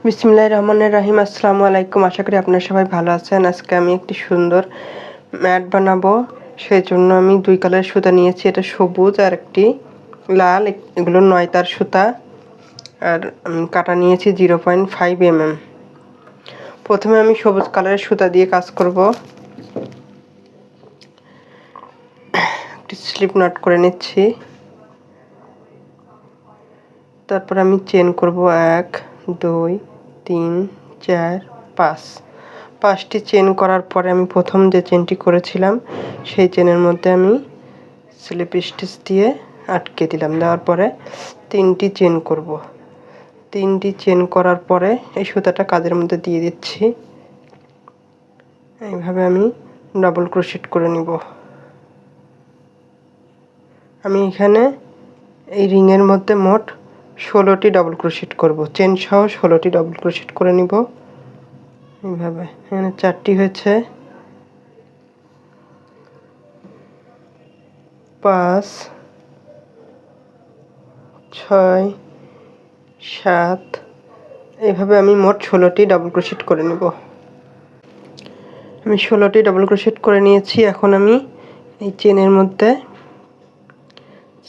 বিসমিল্লাহির রহমানির রহিম। আসসালামু আলাইকুম। আশা করি আপনারা সবাই ভালো আছেন। আজকে আমি একটি সুন্দর ম্যাট বানাবো। সেই জন্য আমি 2 কালারের সুতা নিয়েছি। এটা সবুজ আর একটি লাল। এগুলো 9 তার সুতা। আর কাটা নিয়েছি 0.5 mm। প্রথমে আমি সবুজ কালারের সুতা দিয়ে কাজ করব। একটি স্লিপ নট করে নিচ্ছি। তারপর আমি চেন করব 1 2 3 4 5। 5টি চেন করার পরে আমি প্রথম যে চেনটি করেছিলাম সেই চেনের মধ্যে আমি স্লিপ স্টিচ দিয়ে আটকে দিলাম। দেওয়ার পরে 3টি চেন করব। 3টি চেন করার পরে এই সুতাটা কাজের মধ্যে দিয়ে দিচ্ছি। এইভাবে আমি ডাবল ক্রোশেট করে নিব। আমি এখানে এই রিংয়ের মধ্যে মোট 16টি ডাবল ক্রোশেট করব। চেন সহ 16টি ডাবল ক্রোশেট করে নিব। এইভাবে এখানে 4টি হয়েছে, 5 6 7। এইভাবে আমি মোট 16টি ডাবল ক্রোশেট করে নেব। আমি 16টি ডাবল ক্রোশেট করে নিয়েছি। এখন আমি এই চেনের মধ্যে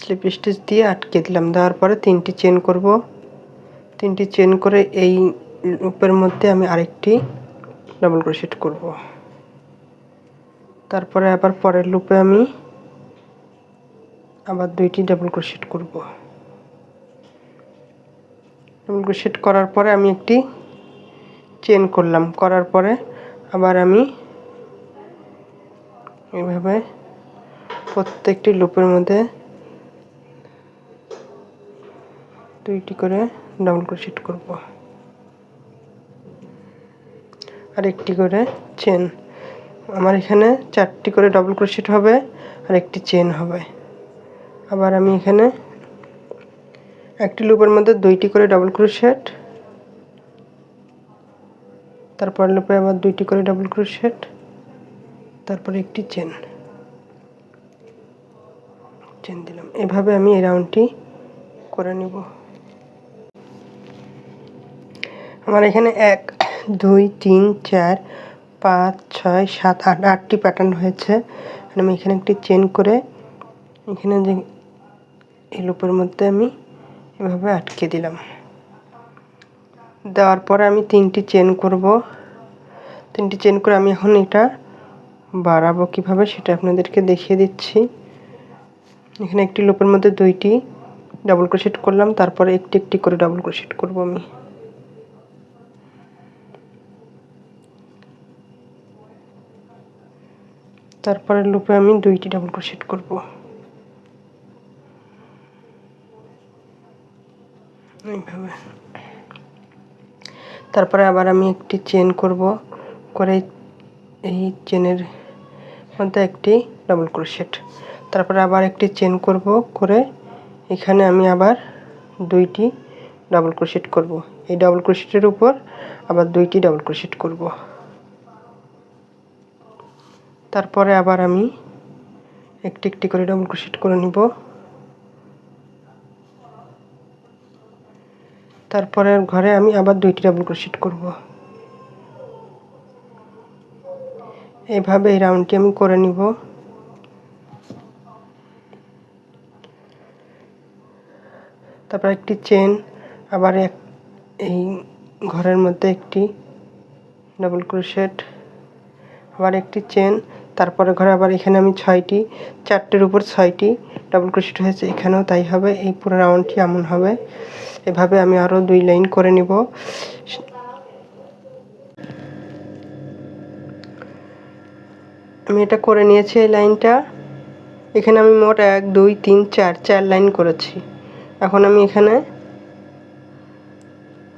স্লিপ স্টিচ দিয়ে আটকে দিলাম। দেওয়ার পরে 3টি চেন করব। 3টি চেন করে এই লুপের মধ্যে আমি আরেকটি ডাবল ক্রোশেট করব। তারপরে আবার পরের লুপে আমি আবার 2টি ডাবল ক্রোশেট করব। ডাবল ক্রোশেট করার পরে আমি একটি চেন করলাম। করার পরে আবার আমি এইভাবে প্রত্যেকটি লুপের মধ্যে 2টি করে ডাবল ক্রোশেট করব। আর একটি করে চেন। আমার এখানে 4টি করে ডাবল ক্রোশেট হবে আর একটি চেন হবে। আবার আমি এখানে একটি লুপের মধ্যে 2টি করে ডাবল ক্রোশেট, তারপর লুপে আবার 2টি করে ডাবল ক্রোশেট, তারপরে একটি চেন দিলাম। এভাবে আমি এই রাউন্ডটি করে নিব। আমার এখানে 1 2 3 4 5 6 7 8 8টি প্যাটার্ন হয়েছে। আমি এখানে একটি চেন করে এখানে যে এই লুপের মধ্যে আমি এভাবে আটকে দিলাম। দেওয়ার পরে আমি 3টি চেন করব। 3টি চেন করে আমি এখন এটা বাড়াবো কিভাবে সেটা আপনাদেরকে দেখিয়ে দিচ্ছি। এখানে একটি লুপের মধ্যে 2টি ডাবল ক্রোশেট করলাম, তারপরে একটি একটি করে ডাবল ক্রোশেট করব আমি। তারপরে লুপে আমি 2টি ডাবল ক্রোশেট করব। এইভাবে তারপরে আবার আমি একটি চেন করব, করে এই চেনের মধ্যে একটি ডাবল ক্রোশেট, তারপরে আবার একটি চেন করব, করে এখানে আমি আবার 2টি ডাবল ক্রোশেট করব। এই ডাবল ক্রোশেটের উপর আবার 2টি ডাবল ক্রোশেট করব। তারপরে আবার আমি একটি একটি করে ডাবল ক্রোশেট করে নিব। তারপরে ঘরে আমি আবার 2টি ডাবল ক্রোশেট করব। এইভাবে এই রাউন্ডটি আমি করে নিব। তারপর একটি চেন, আবার এই ঘরের মধ্যে একটি ডাবল ক্রোশেট, আবার একটি চেন, তারপরে ঘরে আবার এখানে আমি 6টি, 4টের উপর 6টি ডাবল ক্রোশেট হয়েছে। এখানেও তাই হবে। এই পুরো রাউন্ডটি এমন হবে। এভাবে আমি আরও 2 লাইন করে নিব। আমি এটা করে নিয়েছি এই লাইনটা। এখানে আমি মোট 1 2 3 4 লাইন করেছি। এখন আমি এখানে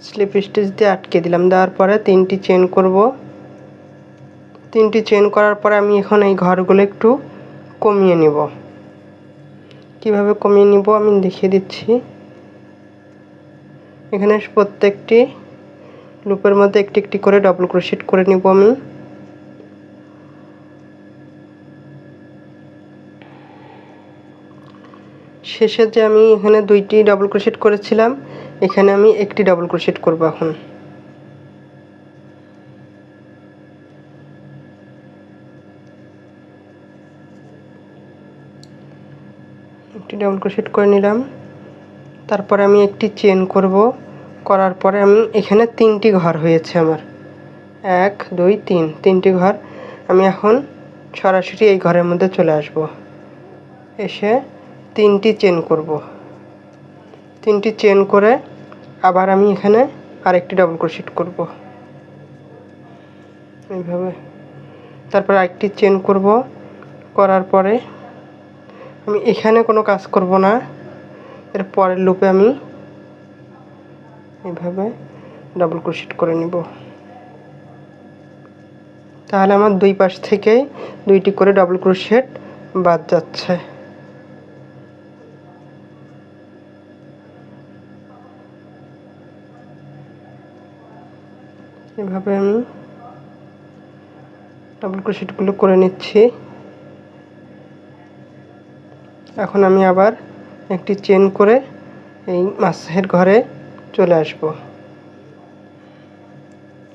স্লিপ স্টিচ দিয়ে আটকে দিলাম। দেওয়ার পরে 3টি চেন করব। 3টি চেন করার পরে আমি এখন এই ঘরগুলো একটু কমিয়ে নিব। কিভাবে কমিয়ে নিব আমি দেখিয়ে দিচ্ছি। এখানে প্রত্যেকটি লুপের মধ্যে একটি একটি করে ডাবল ক্রোশেট করে নিব আমি। শেষে যে আমি এখানে 2টি ডাবল ক্রোশেট করেছিলাম, এখানে আমি একটি ডাবল ক্রোশেট করব এখন। ডাবল ক্রোশেট করে নিলাম। তারপরে আমি একটি চেন করব, করার পরে আমি এখানে 3টি ঘর হয়েছে আমার, 1 2 3, 3টি ঘর। আমি এখন সরাসরি এই ঘরের মধ্যে চলে আসব, এসে 3টি চেন করব। 3টি চেন করে আবার আমি এখানে আরেকটি ডাবল ক্রোশেট করব এইভাবে। তারপর আরেকটি চেন করব, করার পরে আমি এখানে কোনো কাজ করব না, এর পরের লুপে আমি এইভাবে ডাবল ক্রোশেট করে নিব। তাহলে আমার দুই পাশ থেকেই 2টি করে ডাবল ক্রোশেট বাদ যাচ্ছে। এভাবে আমি ডাবল ক্রোশেটগুলো করে নিচ্ছি। এখন আমি আবার একটি চেন করে এই মাঝের ঘরে চলে আসব।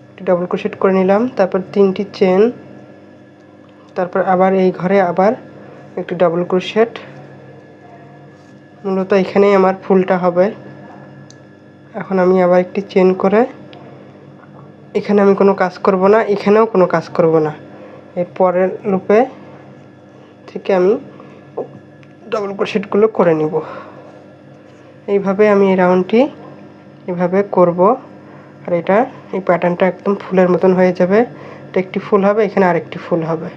একটি ডাবল ক্রোশেট করে নিলাম, তারপর 3টি চেন, তারপর আবার এই ঘরে আবার একটি ডাবল ক্রোশেট। মূলত এখানেই আমার ফুলটা হবে। এখন আমি আবার একটি চেন করে এখানে আমি কোনো কাজ করব না, এখানেও কোনো কাজ করব না, এর পরের লুপে থেকে আমি ডাবল ক্রোশেটগুলো করে নিব। এইভাবে আমি এই রাউন্ডটি এভাবে করব। আর এটা এই প্যাটার্নটা একদম ফুলের মতন হয়ে যাবে। এটা একটি ফুল হবে, এখানে আরেকটি ফুল হবে।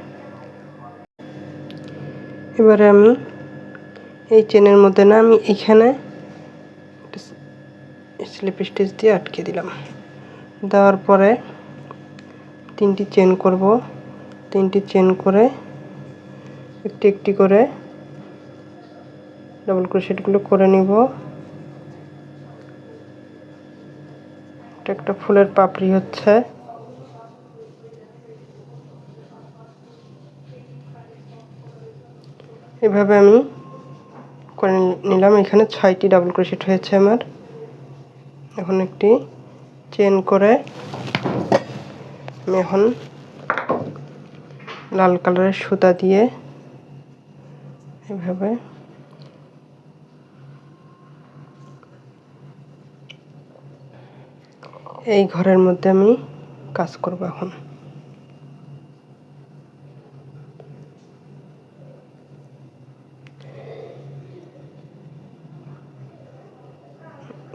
এবারে আমি এই চেনের মধ্যে না আমি এখানে স্লিপ স্টিচ দিয়ে আটকে দিলাম। দেওয়ার পরে 3টি চেন করব, 3টি চেন করে একটি একটি করে ডাবল ক্রোশেটগুলো করে নিব। এটা একটা ফুলের পাপড়ি হচ্ছে। এভাবে আমি করে নিলাম। এখানে 6টি ডাবল ক্রোশেট হয়েছে আমার। এখন একটি চেন করে আমি এখন লাল কালারের সুতা দিয়ে এভাবে এই ঘরের মধ্যে আমি কাজ করব। এখন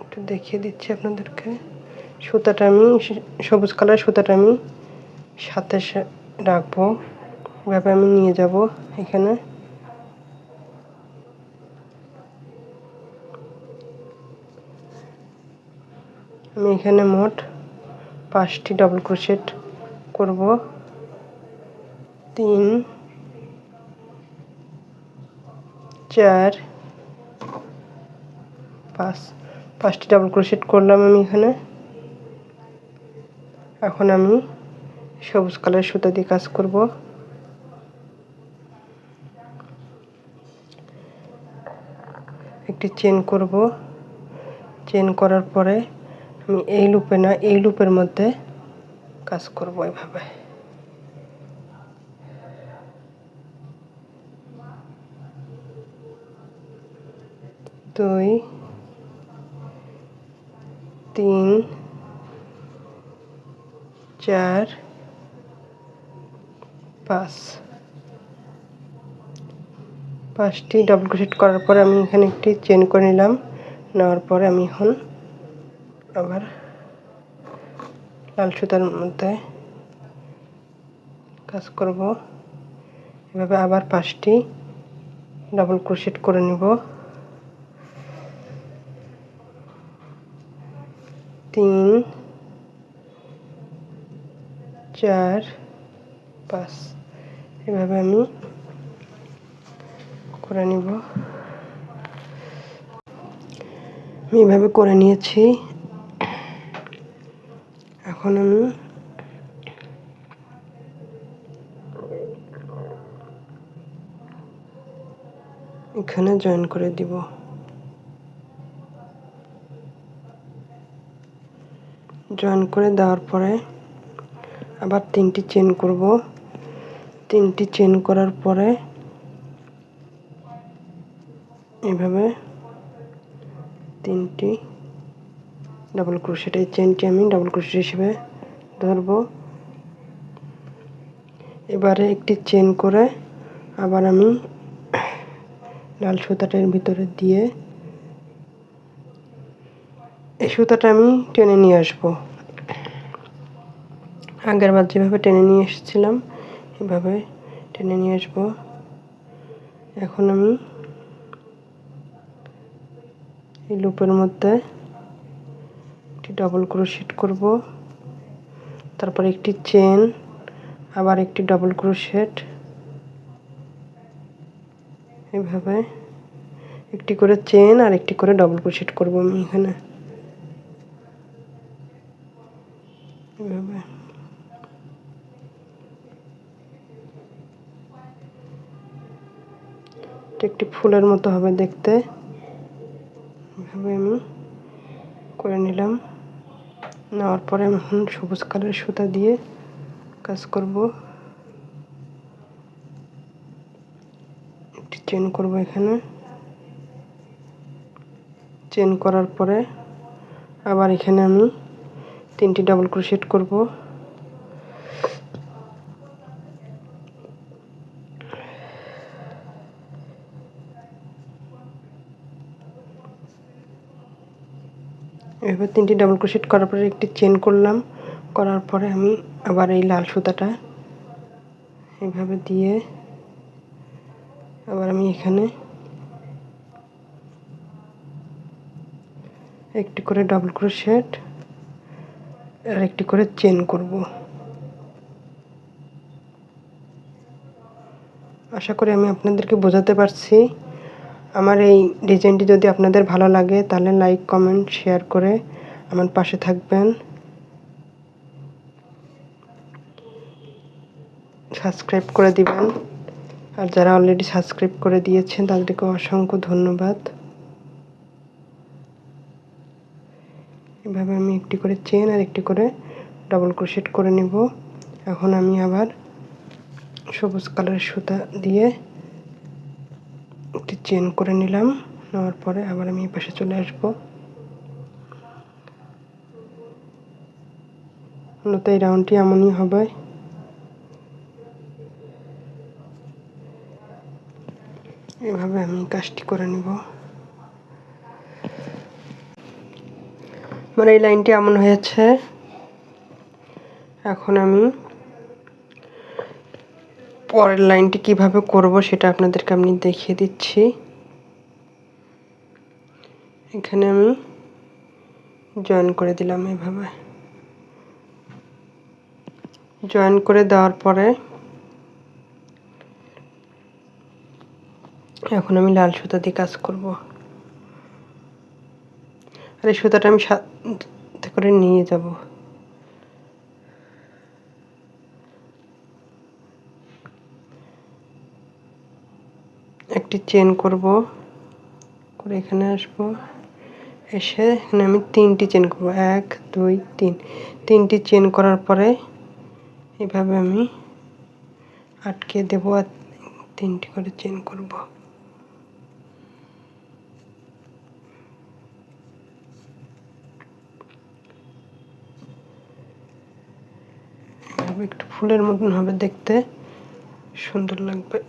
একটু দেখিয়ে দিচ্ছি আপনাদেরকে। সুতাটা আমি সবুজ কালারের সুতাটা আমি সাথে রাখবো, এভাবে আমি নিয়ে যাব এখানে। আমি এখানে মোট 5টি ডাবল ক্রোশেট করব। 3 4 5, 5টি ডাবল ক্রোশেট করলাম আমি এখানে। এখন আমি সবুজ কালারের সুতা দিয়ে কাজ করব। একটি চেন করব, চেন করার পরে আমি এই লুপে না এই লুপের মধ্যে কাজ করব এভাবে। 2 3 4 5, 5টি ডাবল ক্রোশেট করার পরে আমি এখানে একটি চেন করে নিলাম। নেওয়ার পরে আমি এখন আবার লাল সুতার মধ্যে কাজ করব। এভাবে আবার 5টি ডাবল ক্রোশেট করে নিব। 3 4 5, এভাবে আমি করে নিব। আমি এভাবে করে নিয়েছি। এখন আমি এখানে জয়েন করে দিব। জয়েন করে দেওয়ার পরে আবার 3টি চেন করব। 3টি চেন করার পরে এইভাবে 3টি ডাবল ক্রোশেট, এই চেনটি আমি ডাবল ক্রোশেট হিসেবে ধরবো। এবারে একটি চেন করে আবার আমি লাল সুতাটার ভিতরে দিয়ে এই সুতাটা আমি টেনে নিয়ে আসবো। আগের বার যেভাবে টেনে নিয়ে এসেছিলাম এভাবে টেনে নিয়ে আসবো। এখন আমি এই লুপের মধ্যে একটি ডাবল ক্রোশেট করব, তারপর একটি চেন, আবার একটি ডাবল ক্রোশেট, এভাবে একটি করে চেন আর একটি করে ডাবল ক্রোশেট করব আমি এখানে। এভাবে একটি ফুলের মতো হবে দেখতে, এভাবে আমি করে নিলাম। নেওয়ার পরে আমি এখন সবুজ কালারের সুতা দিয়ে কাজ করব। একটি চেন করব এখানে, চেন করার পরে আবার এখানে আমি 3টি ডাবল ক্রোশেট করব। এভাবে 3টি ডাবল ক্রোশেট করার পরে একটি চেন করলাম, করার পরে আমি আবার এই লাল সুতাটা এইভাবে দিয়ে আবার আমি এখানে একটি করে ডাবল ক্রোশেট আর একটি করে চেন করব। আশা করি আমি আপনাদেরকে বোঝাতে পারছি। আমার এই ডিজাইনটি যদি আপনাদের ভালো লাগে তাহলে লাইক, কমেন্ট, শেয়ার করে আমার পাশে থাকবেন। সাবস্ক্রাইব করে দিবেন, আর যারা অলরেডি সাবস্ক্রাইব করে দিয়েছেন তাদেরকে অসংখ্য ধন্যবাদ। এভাবে আমি একটি করে চেন আর একটি করে ডাবল ক্রোশেট করে নেব। এখন আমি আবার সবুজ কালারের সুতা দিয়ে একটি চেন করে নিলাম। নেওয়ার পরে আবার আমি এই পাশে চলে আসব। মূলত এই রাউন্ডটি এমনই হবে। এভাবে আমি কাজটি করে নিব। আমার এই লাইনটি এমন হয়েছে। এখন আমি পরের লাইনটি কিভাবে করব সেটা আপনাদেরকে আমি দেখিয়ে দিচ্ছি। এখানে আমি জয়েন করে দিলাম। এভাবে জয়েন করে দেওয়ার পরে এখন আমি লাল সুতা দিয়ে কাজ করব। আর এই সুতাটা আমি সাথে করে নিয়ে যাব। একটি চেন করব, করে এখানে আসব, এসে এখানে আমি 3টি চেন করব, 1 2 3। 3টি চেন করার পরে এভাবে আমি আটকে দেব আর 3টি করে চেন করব। এভাবে একটু ফুলের মতন হবে দেখতে, সুন্দর লাগবে।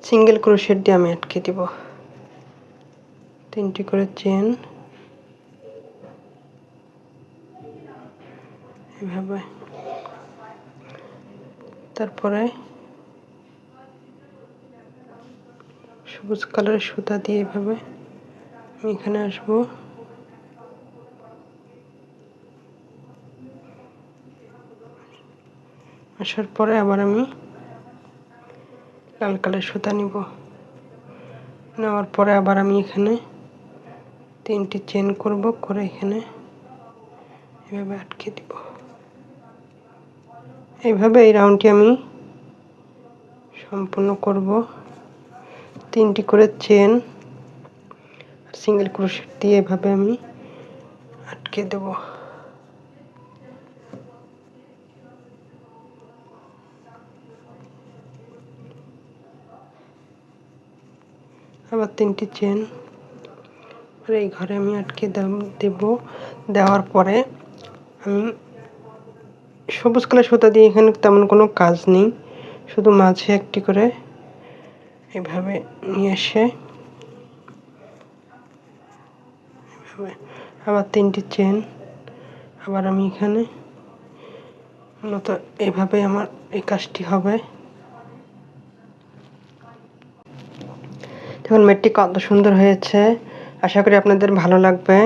সিঙ্গেল ক্রোশেট দিয়ে আমি আটকে দিব। 3টি করে চেন, এভাবে। তারপরে সবুজ কালারের সুতা দিয়ে এভাবে আমি এখানে আসব। আসার পরে আবার আমি লাল কালারের সুতা নিব। নেওয়ার পরে আবার আমি এখানে 3টি চেন করব, করে এখানে এভাবে আটকে দিব। এইভাবে এই রাউন্ডটি আমি সম্পূর্ণ করব। 3টি করে চেন আর সিঙ্গেল ক্রোশেট দিয়ে এভাবে আমি আটকে দেব। আবার 3টি চেন এই ঘরে আমি আটকে দেব। দেওয়ার পরে আমি সবুজ কালার সুতা দিয়ে এখানে তেমন কোনো কাজ নেই, শুধু মাঝে একটি করে এভাবে নিয়ে এসে আবার 3টি চেন, আবার আমি এখানে মূলত এভাবে আমার এই কাজটি হবে। দেখুন মেটটি কত সুন্দর হয়েছে, আশা করি আপনাদের ভালো লাগবে।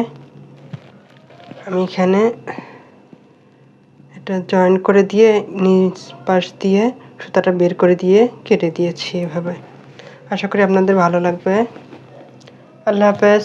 আমি এখানে এটা জয়েন করে দিয়ে নিচ পাশ দিয়ে সুতাটা বের করে দিয়ে কেটে দিয়েছি এভাবে। আশা করি আপনাদের ভালো লাগবে। আল্লাহ হাফেজ।